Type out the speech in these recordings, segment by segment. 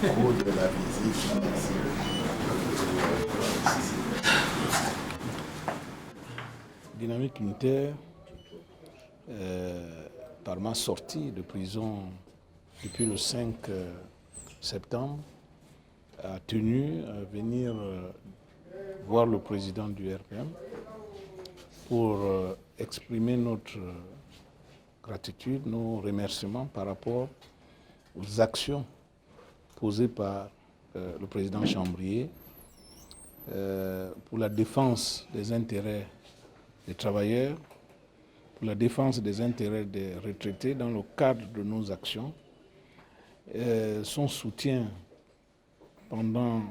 cours de la visite. Dynamique unitaire, par ma sortie de prison depuis le 5 septembre, a tenu à venir voir le président du RPM pour exprimer notre gratitude, nos remerciements par rapport aux actions posées par le président Chambrier pour la défense des intérêts des travailleurs, pour la défense des intérêts des retraités dans le cadre de nos actions. Son soutien pendant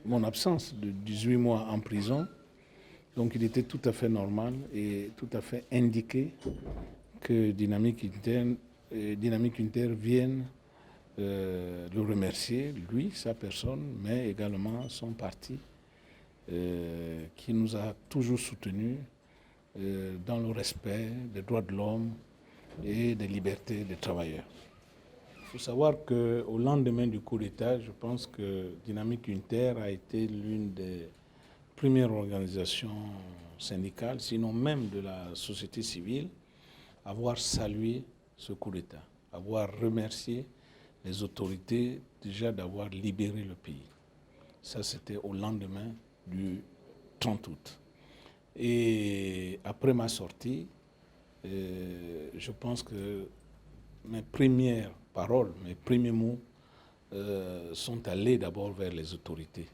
mon absence de 18 mois en prison, donc il était tout à fait normal et tout à fait indiqué que Dynamique Unitaire vienne le remercier, lui, sa personne, mais également son parti, qui nous a toujours soutenus dans le respect des droits de l'homme et des libertés des travailleurs. Il faut savoir qu'au lendemain du coup d'État, je pense que Dynamique Unitaire a été l'une des premières organisations syndicales, sinon même de la société civile, à avoir salué ce coup d'État, à avoir remercié les autorités déjà d'avoir libéré le pays. Ça, c'était au lendemain du 30 août. Et après ma sortie, je pense que mes premières paroles, mes premiers mots sont allés d'abord vers les autorités.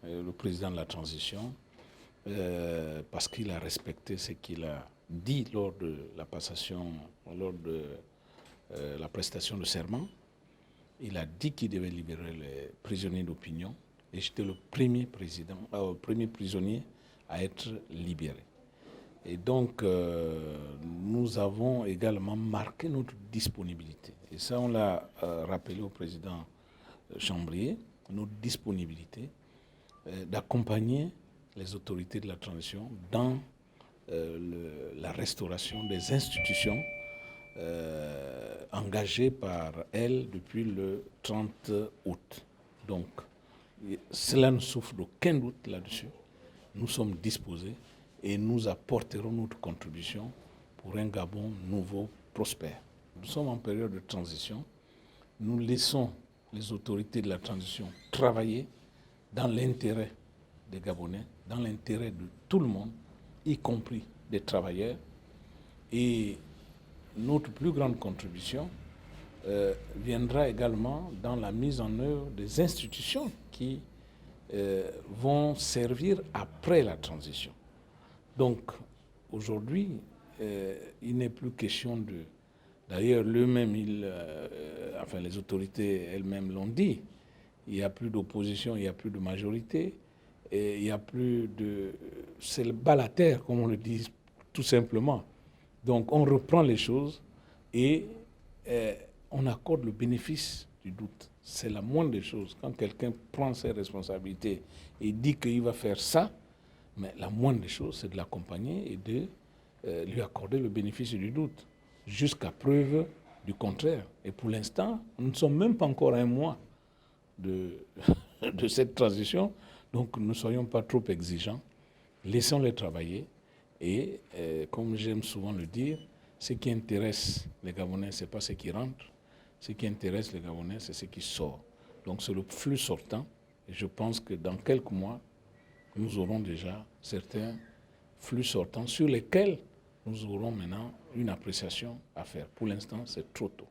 Le président de la transition, parce qu'il a respecté ce qu'il a dit lors de la passation, lors de la prestation de serment. Il a dit qu'il devait libérer les prisonniers d'opinion et j'étais le premier prisonnier à être libéré. Et donc, nous avons également marqué notre disponibilité. Et ça, on l'a rappelé au président Chambrier, notre disponibilité d'accompagner les autorités de la transition dans la restauration des institutions engagées par elle depuis le 30 août. Donc, cela ne souffre d'aucun doute là-dessus. Nous sommes disposés et nous apporterons notre contribution pour un Gabon nouveau, prospère. Nous sommes en période de transition. Nous laissons les autorités de la transition travailler dans l'intérêt des Gabonais, dans l'intérêt de tout le monde, y compris des travailleurs. Et notre plus grande contribution viendra également dans la mise en œuvre des institutions qui vont servir après la transition. Donc, aujourd'hui, il n'est plus question de... D'ailleurs, eux-mêmes, les autorités elles-mêmes l'ont dit, il n'y a plus d'opposition, il n'y a plus de majorité, et il n'y a plus de... C'est le bas la terre, comme on le dit tout simplement. Donc, on reprend les choses et on accorde le bénéfice du doute. C'est la moindre des choses. Quand quelqu'un prend ses responsabilités et dit qu'il va faire ça, mais la moindre des choses, c'est de l'accompagner et de lui accorder le bénéfice du doute, jusqu'à preuve du contraire. Et pour l'instant, nous ne sommes même pas encore à un mois de cette transition, donc ne soyons pas trop exigeants, laissons-les travailler et, comme j'aime souvent le dire, ce qui intéresse les Gabonais, ce n'est pas ce qui rentre, ce qui intéresse les Gabonais, c'est ce qui sort. Donc c'est le flux sortant, et je pense que dans quelques mois, nous aurons déjà certains flux sortants sur lesquels nous aurons maintenant une appréciation à faire. Pour l'instant, c'est trop tôt.